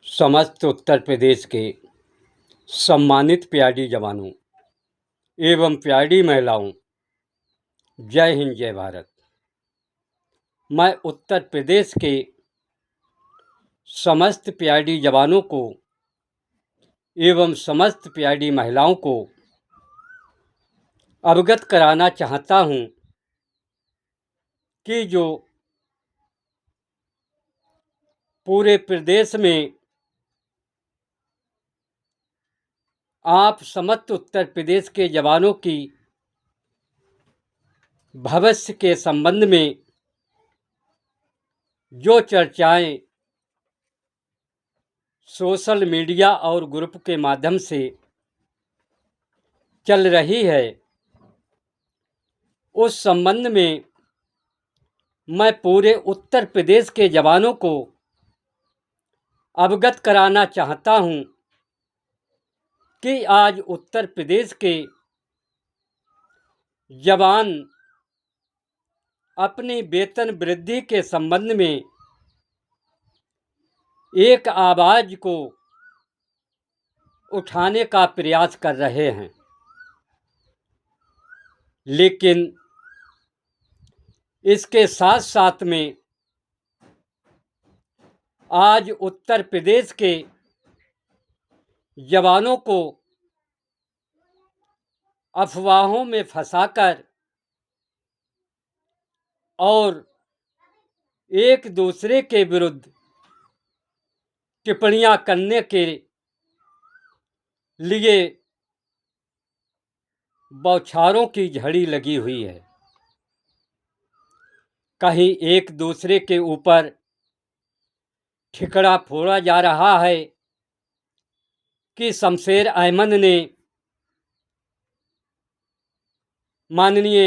समस्त उत्तर प्रदेश के सम्मानित प्यारी जवानों एवं प्यारी महिलाओं, जय हिंद जय भारत। मैं उत्तर प्रदेश के समस्त प्यारी जवानों को एवं समस्त प्यारी महिलाओं को अवगत कराना चाहता हूं कि जो पूरे प्रदेश में आप समस्त उत्तर प्रदेश के जवानों की भविष्य के संबंध में जो चर्चाएं सोशल मीडिया और ग्रुप के माध्यम से चल रही है, उस संबंध में मैं पूरे उत्तर प्रदेश के जवानों को अवगत कराना चाहता हूं कि आज उत्तर प्रदेश के जवान अपनी वेतन वृद्धि के संबंध में एक आवाज को उठाने का प्रयास कर रहे हैं, लेकिन इसके साथ साथ में आज उत्तर प्रदेश के जवानों को अफवाहों में फंसाकर और एक दूसरे के विरुद्ध टिप्पणियां करने के लिए बौछारों की झड़ी लगी हुई है। कहीं एक दूसरे के ऊपर ठिकरा फोड़ा जा रहा है कि शमशेर अहमद ने माननीय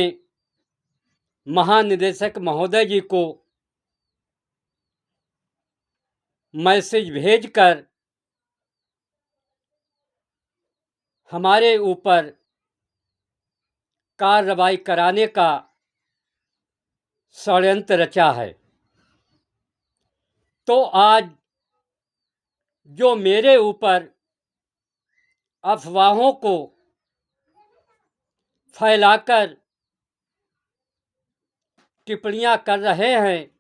महानिदेशक महोदय जी को मैसेज भेजकर हमारे ऊपर कार्रवाई कराने का षड्यंत्र रचा है। तो आज जो मेरे ऊपर अफवाहों को फैलाकर टिप्पणियां कर रहे हैं,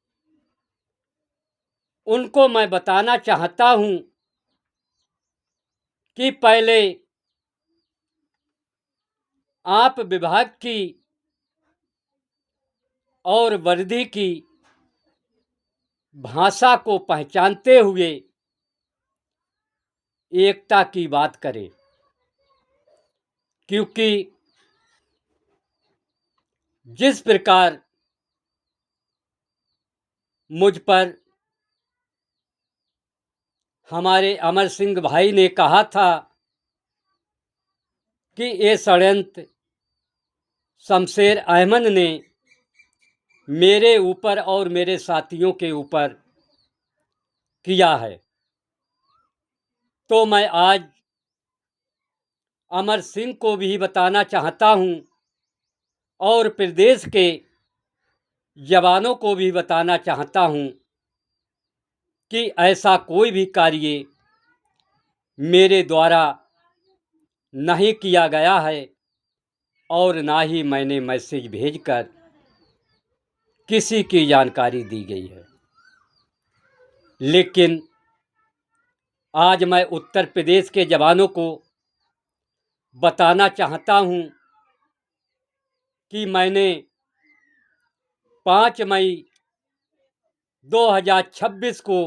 उनको मैं बताना चाहता हूं कि पहले आप विभाग की और वर्दी की भाषा को पहचानते हुए एकता की बात करें, क्योंकि जिस प्रकार मुझ पर हमारे अमर सिंह भाई ने कहा था कि ये षड्यंत्र शमशेर अहमद ने मेरे ऊपर और मेरे साथियों के ऊपर किया है, तो मैं आज अमर सिंह को भी बताना चाहता हूं और प्रदेश के जवानों को भी बताना चाहता हूं कि ऐसा कोई भी कार्य मेरे द्वारा नहीं किया गया है और ना ही मैंने मैसेज भेजकर किसी की जानकारी दी गई है। लेकिन आज मैं उत्तर प्रदेश के जवानों को बताना चाहता हूं कि मैंने 5 मई 2026 को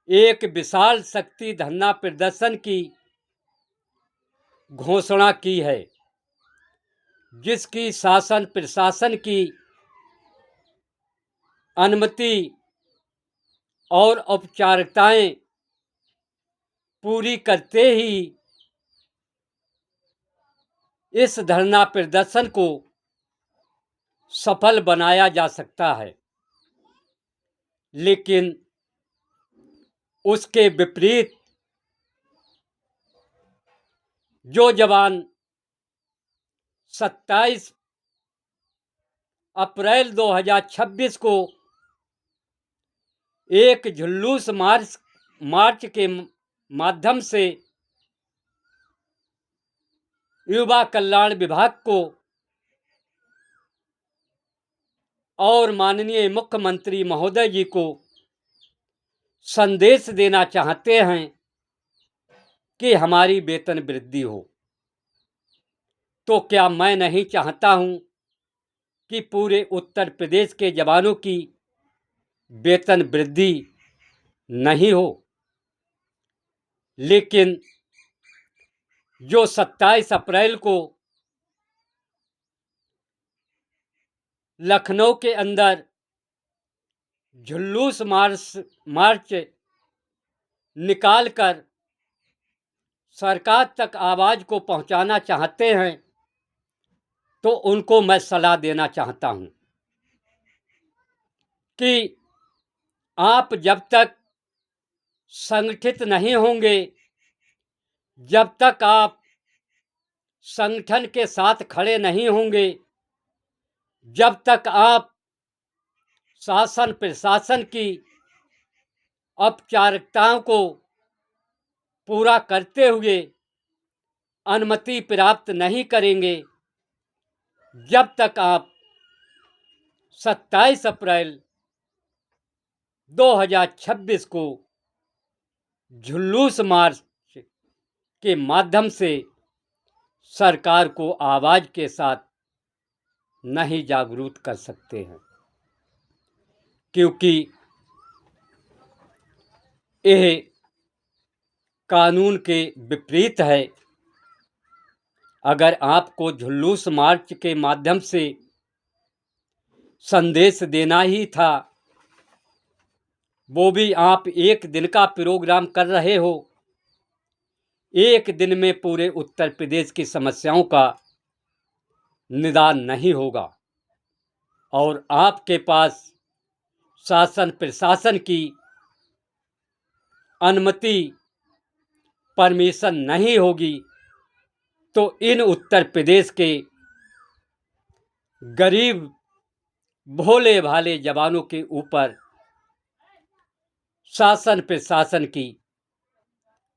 एक विशाल शक्ति धरना प्रदर्शन की घोषणा की है, जिसकी शासन प्रशासन की अनुमति और औपचारिकताएं पूरी करते ही इस धरना प्रदर्शन को सफल बनाया जा सकता है। लेकिन उसके विपरीत जो जवान 27 अप्रैल 2026 को एक जुलूस मार्च के माध्यम से युवा कल्याण विभाग को और माननीय मुख्यमंत्री महोदय जी को संदेश देना चाहते हैं कि हमारी वेतन वृद्धि हो। तो क्या मैं नहीं चाहता हूं कि पूरे उत्तर प्रदेश के जवानों की वेतन वृद्धि नहीं हो? लेकिन जो 27 अप्रैल को लखनऊ के अंदर जुलूस मार्च निकालकर सरकार तक आवाज को पहुंचाना चाहते हैं, तो उनको मैं सलाह देना चाहता हूं कि आप जब तक संगठित नहीं होंगे, जब तक आप संगठन के साथ खड़े नहीं होंगे, जब तक आप शासन प्रशासन की औपचारिकताओं को पूरा करते हुए अनुमति प्राप्त नहीं करेंगे, जब तक आप 27 अप्रैल 2026 को जुलूस मार्च के माध्यम से सरकार को आवाज के साथ नहीं जागरूक कर सकते हैं, क्योंकि यह कानून के विपरीत है। अगर आपको जुलूस मार्च के माध्यम से संदेश देना ही था, वो भी आप एक दिन का प्रोग्राम कर रहे हो, एक दिन में पूरे उत्तर प्रदेश की समस्याओं का निदान नहीं होगा और आपके पास शासन प्रशासन की अनुमति परमिशन नहीं होगी, तो इन उत्तर प्रदेश के गरीब भोले भाले जवानों के ऊपर शासन प्रशासन की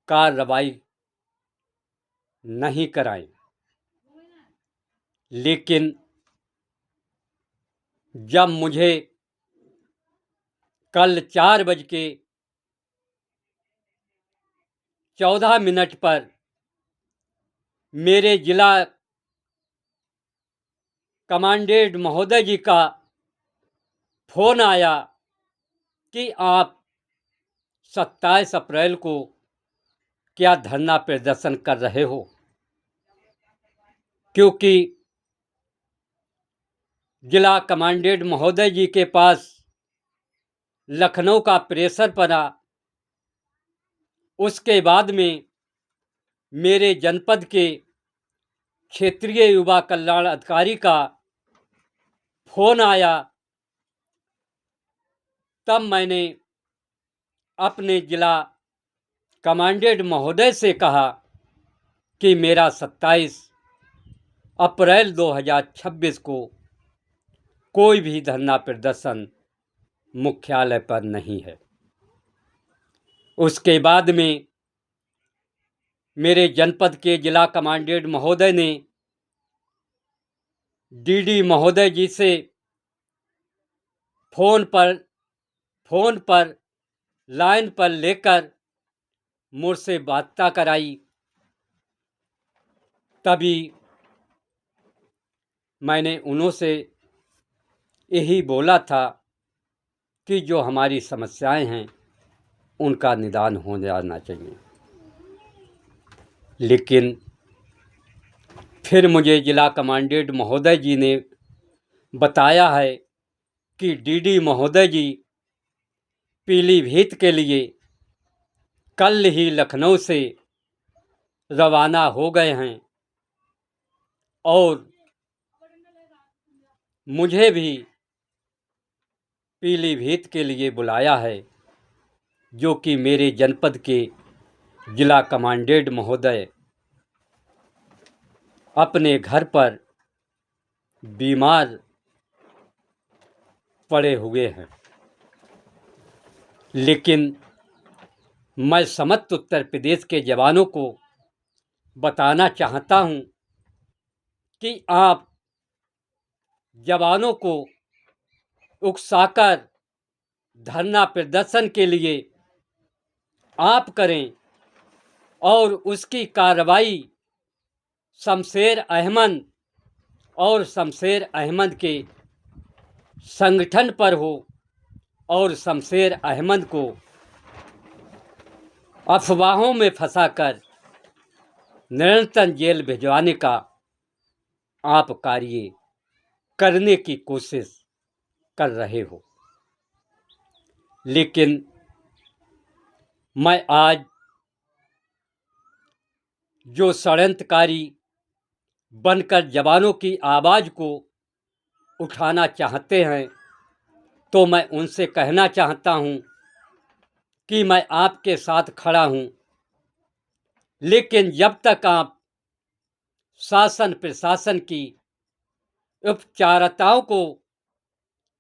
कार्रवाई नहीं कराएं। लेकिन जब मुझे कल 4:14 पर मेरे जिला कमांडेंट महोदय जी का फोन आया कि आप 27 अप्रैल को क्या धरना प्रदर्शन कर रहे हो, क्योंकि जिला कमांडेंट महोदय जी के पास लखनऊ का प्रेशर पड़ा। उसके बाद में मेरे जनपद के क्षेत्रीय युवा कल्याण अधिकारी का फोन आया। तब मैंने अपने जिला कमांडेंट महोदय से कहा कि मेरा 27 अप्रैल 2026 को कोई भी धरना प्रदर्शन मुख्यालय पर नहीं है। उसके बाद में मेरे जनपद के जिला कमांडेंट महोदय ने डीडी महोदय जी से फोन पर लाइन पर लेकर मुझसे वार्ता कराई। तभी मैंने उनसे यही बोला था कि जो हमारी समस्याएं हैं उनका निदान हो जाना चाहिए। लेकिन फिर मुझे जिला कमांडेंट महोदय जी ने बताया है कि डीडी महोदय जी पीलीभीत के लिए कल ही लखनऊ से रवाना हो गए हैं और मुझे भी पीलीभीत के लिए बुलाया है, जो कि मेरे जनपद के जिला कमांडेंट महोदय अपने घर पर बीमार पड़े हुए हैं। लेकिन मैं समस्त उत्तर प्रदेश के जवानों को बताना चाहता हूं कि आप जवानों को उकसाकर धरना प्रदर्शन के लिए आप करें और उसकी कार्रवाई शमशेर अहमद और शमशेर अहमद के संगठन पर हो और शमशेर अहमद को अफवाहों में फंसाकर निरंतर जेल भिजवाने का आप कार्य करने की कोशिश कर रहे हो। लेकिन मैं आज जो षड्यंत्रकारी बनकर जवानों की आवाज़ को उठाना चाहते हैं, तो मैं उनसे कहना चाहता हूं कि मैं आपके साथ खड़ा हूं, लेकिन जब तक आप शासन प्रशासन की उपचारिताओं को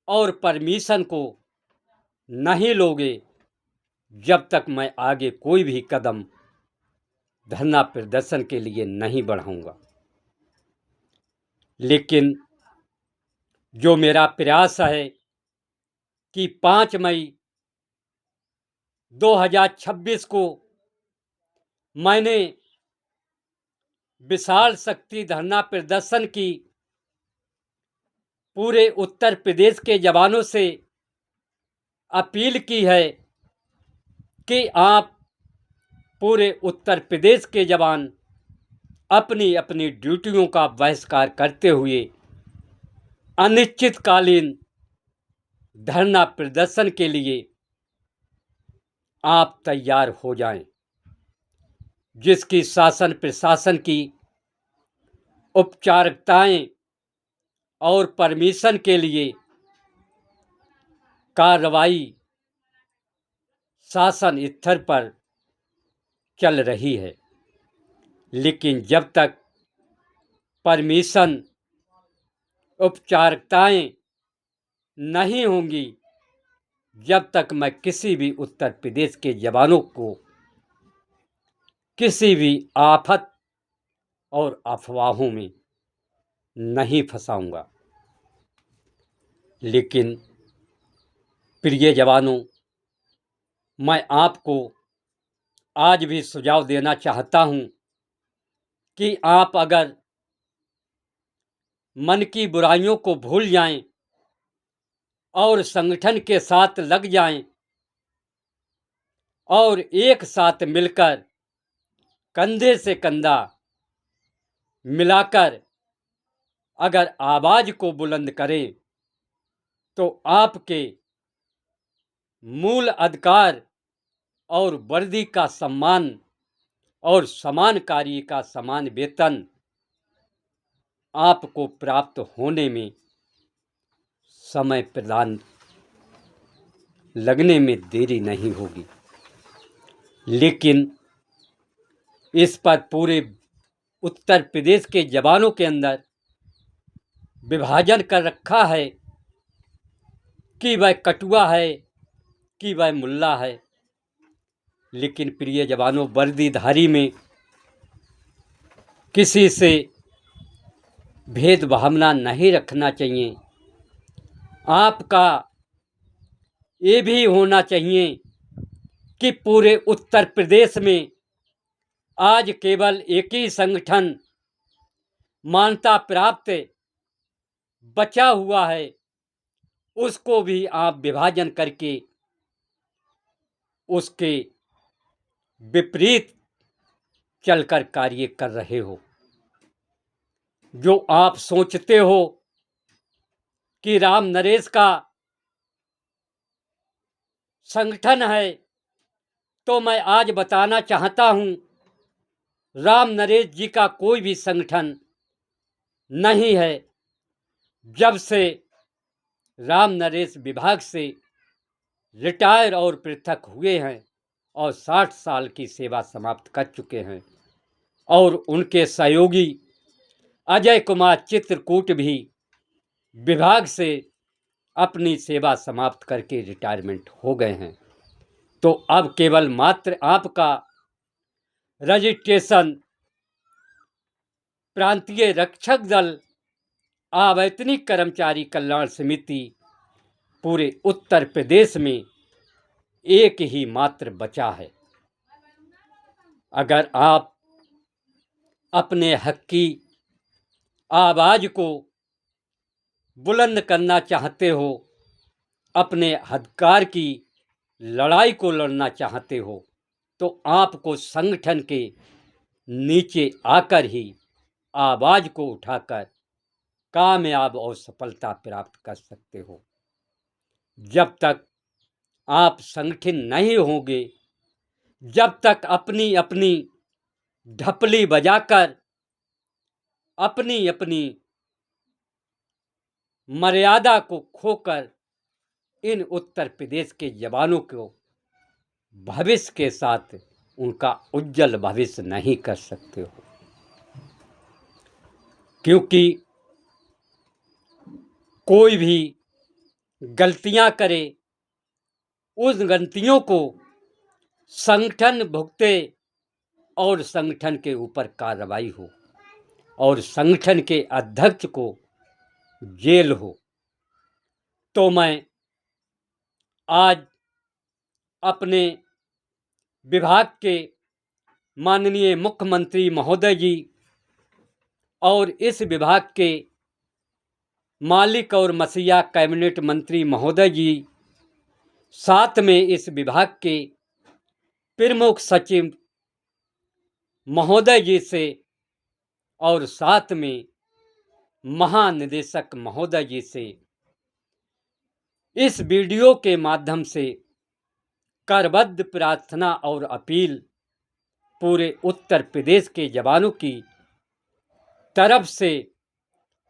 और परमिशन को नहीं लोगे, जब तक मैं आगे कोई भी कदम धरना प्रदर्शन के लिए नहीं बढ़ाऊंगा। लेकिन जो मेरा प्रयास है कि 5 मई 2026 को मैंने विशाल शक्ति धरना प्रदर्शन की पूरे उत्तर प्रदेश के जवानों से अपील की है कि आप पूरे उत्तर प्रदेश के जवान अपनी अपनी ड्यूटियों का बहिष्कार करते हुए अनिश्चितकालीन धरना प्रदर्शन के लिए आप तैयार हो जाएं, जिसकी शासन प्रशासन की औपचारिकताएं और परमिशन के लिए कार्रवाई शासन स्तर पर चल रही है। लेकिन जब तक परमिशन औपचारिकताएं नहीं होंगी, जब तक मैं किसी भी उत्तर प्रदेश के जवानों को किसी भी आफत और अफवाहों में नहीं फंसाऊंगा। लेकिन प्रिय जवानों, मैं आपको आज भी सुझाव देना चाहता हूं कि आप अगर मन की बुराइयों को भूल जाएं और संगठन के साथ लग जाएं और एक साथ मिलकर कंधे से कंधा मिलाकर अगर आवाज को बुलंद करें, तो आपके मूल अधिकार और वर्दी का सम्मान और समान कार्य का समान वेतन आपको प्राप्त होने में समय प्रदान लगने में देरी नहीं होगी। लेकिन इस पर पूरे उत्तर प्रदेश के जवानों के अंदर विभाजन कर रखा है कि वह कटुआ है कि वह मुल्ला है। लेकिन प्रिय जवानों, वर्दीधारी में किसी से भेदभावना नहीं रखना चाहिए। आपका ये भी होना चाहिए कि पूरे उत्तर प्रदेश में आज केवल एक ही संगठन मान्यता प्राप्त बचा हुआ है, उसको भी आप विभाजन करके उसके विपरीत चलकर कार्य कर रहे हो। जो आप सोचते हो कि राम नरेश का संगठन है, तो मैं आज बताना चाहता हूं, राम नरेश जी का कोई भी संगठन नहीं है। जब से राम नरेश विभाग से रिटायर और पृथक हुए हैं और 60 साल की सेवा समाप्त कर चुके हैं, और उनके सहयोगी अजय कुमार चित्रकूट भी विभाग से अपनी सेवा समाप्त करके रिटायरमेंट हो गए हैं। तो अब केवल मात्र आपका रजिस्ट्रेशन प्रांतीय रक्षक दल अवैतनिक कर्मचारी कल्याण समिति पूरे उत्तर प्रदेश में एक ही मात्र बचा है। अगर आप अपने हक की आवाज़ को बुलंद करना चाहते हो, अपने अधिकार की लड़ाई को लड़ना चाहते हो, तो आपको संगठन के नीचे आकर ही आवाज़ को उठाकर कामयाब और सफलता प्राप्त कर सकते हो। जब तक आप संगठित नहीं होंगे, जब तक अपनी अपनी ढपली बजाकर अपनी अपनी मर्यादा को खोकर इन उत्तर प्रदेश के जवानों को भविष्य के साथ उनका उज्जवल भविष्य नहीं कर सकते हो। क्योंकि कोई भी गलतियां करे, उस गलतियों को संगठन भुगते और संगठन के ऊपर कार्रवाई हो और संगठन के अध्यक्ष को जेल हो। तो मैं आज अपने विभाग के माननीय मुख्यमंत्री महोदय जी और इस विभाग के मालिक और मसीहा कैबिनेट मंत्री महोदय जी, साथ में इस विभाग के प्रमुख सचिव महोदय जी से और साथ में महानिदेशक महोदय जी से इस वीडियो के माध्यम से करबद्ध प्रार्थना और अपील पूरे उत्तर प्रदेश के जवानों की तरफ से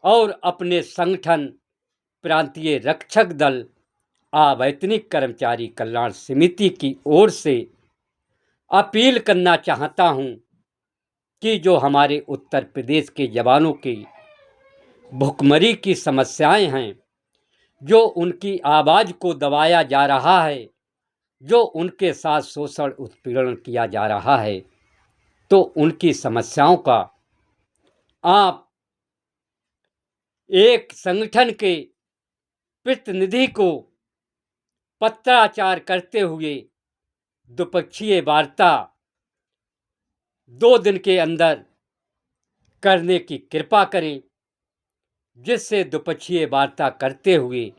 और अपने संगठन प्रांतीय रक्षक दल अवैतनिक कर्मचारी कल्याण समिति की ओर से अपील करना चाहता हूं कि जो हमारे उत्तर प्रदेश के जवानों की भुखमरी की समस्याएं हैं, जो उनकी आवाज़ को दबाया जा रहा है, जो उनके साथ शोषण उत्पीड़न किया जा रहा है, तो उनकी समस्याओं का आप एक संगठन के प्रतिनिधि को पत्राचार करते हुए द्विपक्षीय वार्ता 2 दिन के अंदर करने की कृपा करें, जिससे द्विपक्षीय वार्ता करते हुए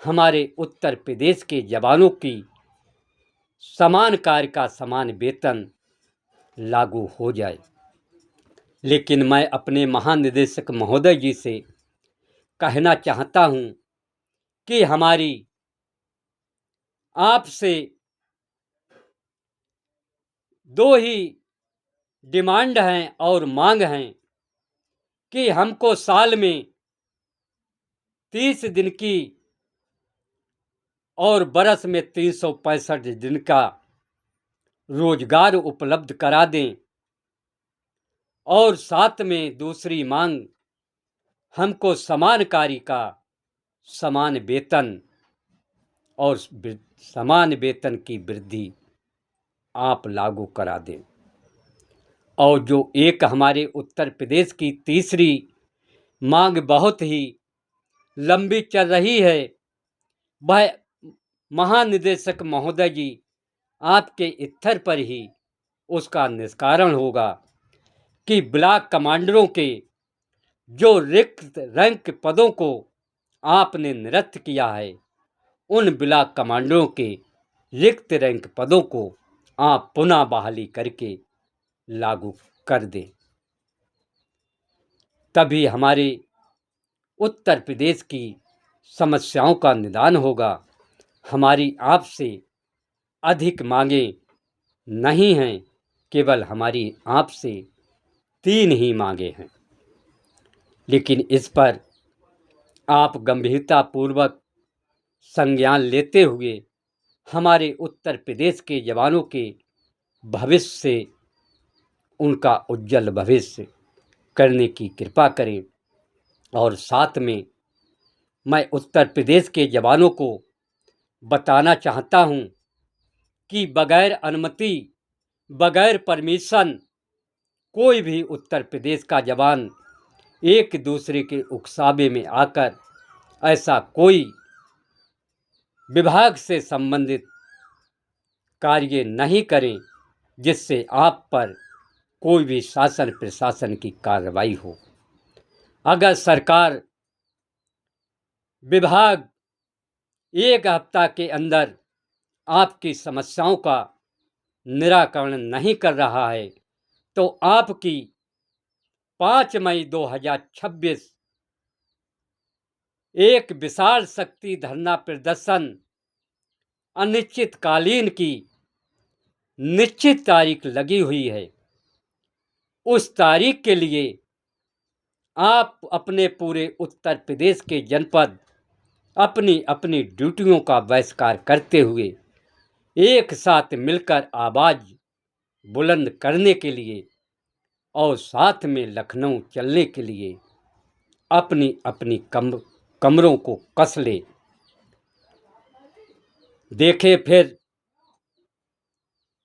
हमारे उत्तर प्रदेश के जवानों की समान कार्य का समान वेतन लागू हो जाए। लेकिन मैं अपने महानिदेशक महोदय जी से कहना चाहता हूं कि हमारी आपसे 2 ही डिमांड हैं और मांग हैं कि हमको साल में 30 दिन की और बरस में 365 दिन का रोजगार उपलब्ध करा दें और साथ में दूसरी मांग, हमको समान कार्य का समान वेतन और समान वेतन की वृद्धि आप लागू करा दें। और जो एक हमारे उत्तर प्रदेश की तीसरी मांग बहुत ही लंबी चल रही है, वह महानिदेशक महोदय जी आपके स्तर पर ही उसका निष्कारण होगा कि ब्लॉक कमांडरों के जो रिक्त रैंक पदों को आपने निरस्त किया है, उन ब्लॉक कमांडरों के रिक्त रैंक पदों को आप पुनः बहाली करके लागू कर दें। तभी हमारे उत्तर प्रदेश की समस्याओं का निदान होगा। हमारी आपसे अधिक मांगें नहीं हैं, केवल हमारी आपसे 3 ही मांगें हैं। लेकिन इस पर आप गंभीरतापूर्वक संज्ञान लेते हुए हमारे उत्तर प्रदेश के जवानों के भविष्य से उनका उज्जवल भविष्य करने की कृपा करें। और साथ में मैं उत्तर प्रदेश के जवानों को बताना चाहता हूं कि बगैर अनुमति, बगैर परमिशन कोई भी उत्तर प्रदेश का जवान एक दूसरे के उकसावे में आकर ऐसा कोई विभाग से संबंधित कार्य नहीं करें जिससे आप पर कोई भी शासन प्रशासन की कार्रवाई हो। अगर सरकार विभाग एक हफ्ता के अंदर आपकी समस्याओं का निराकरण नहीं कर रहा है तो आपकी 5 मई 2026 एक विशाल शक्ति धरना प्रदर्शन अनिश्चितकालीन की निश्चित तारीख लगी हुई है। उस तारीख के लिए आप अपने पूरे उत्तर प्रदेश के जनपद अपनी अपनी ड्यूटियों का बहिष्कार करते हुए एक साथ मिलकर आवाज़ बुलंद करने के लिए और साथ में लखनऊ चलने के लिए अपनी अपनी कमरों को कस ले। देखे फिर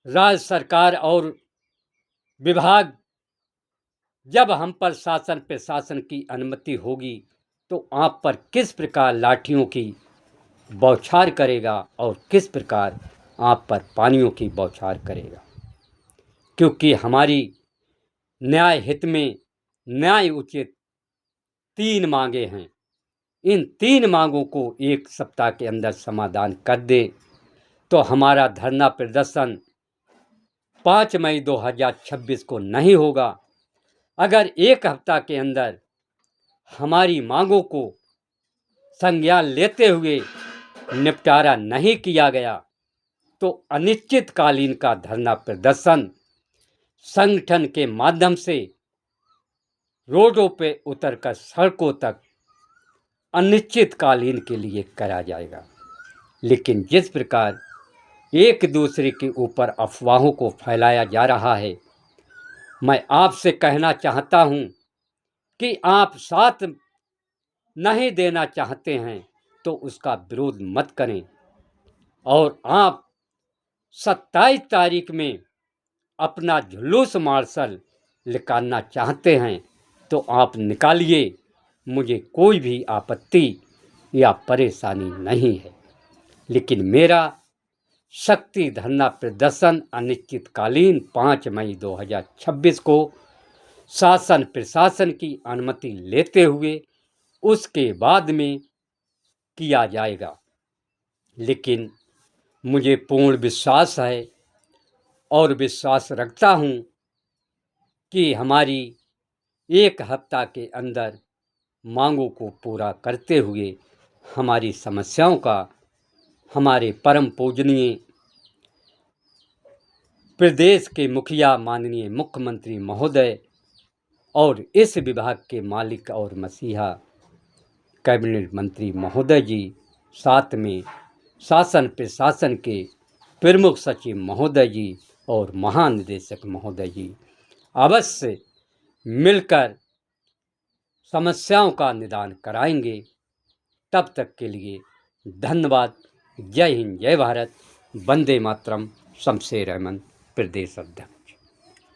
राज्य सरकार और विभाग जब हम पर शासन प्रशासन की अनुमति होगी तो आप पर किस प्रकार लाठियों की बौछार करेगा और किस प्रकार आप पर पानियों की बौछार करेगा। क्योंकि हमारी न्याय हित में न्याय उचित 3 मांगे हैं। इन 3 मांगों को एक सप्ताह के अंदर समाधान कर दे तो हमारा धरना प्रदर्शन 5 मई 2026 को नहीं होगा। अगर एक हफ्ता के अंदर हमारी मांगों को संज्ञान लेते हुए निपटारा नहीं किया गया तो अनिश्चितकालीन का धरना प्रदर्शन संगठन के माध्यम से रोडों पे उतरकर सड़कों तक अनिश्चितकालीन के लिए करा जाएगा। लेकिन जिस प्रकार एक दूसरे के ऊपर अफवाहों को फैलाया जा रहा है, मैं आपसे कहना चाहता हूं कि आप साथ नहीं देना चाहते हैं तो उसका विरोध मत करें और आप 27 तारीख में अपना जुलूस मार्शल निकालना चाहते हैं तो आप निकालिए, मुझे कोई भी आपत्ति या परेशानी नहीं है। लेकिन मेरा शक्ति धरना प्रदर्शन अनिश्चितकालीन 5 मई 2026 को शासन प्रशासन की अनुमति लेते हुए उसके बाद में किया जाएगा। लेकिन मुझे पूर्ण विश्वास है और विश्वास रखता हूँ कि हमारी एक हफ्ता के अंदर मांगों को पूरा करते हुए हमारी समस्याओं का हमारे परम पूजनीय प्रदेश के मुखिया माननीय मुख्यमंत्री महोदय और इस विभाग के मालिक और मसीहा कैबिनेट मंत्री महोदय जी, साथ में शासन प्रशासन के प्रमुख सचिव महोदय जी और महानिदेशक महोदय जी अवश्य मिलकर समस्याओं का निदान कराएंगे। तब तक के लिए धन्यवाद। जय हिंद, जय भारत, वंदे मातरम। शमशेर अहमद, प्रदेश अध्यक्ष।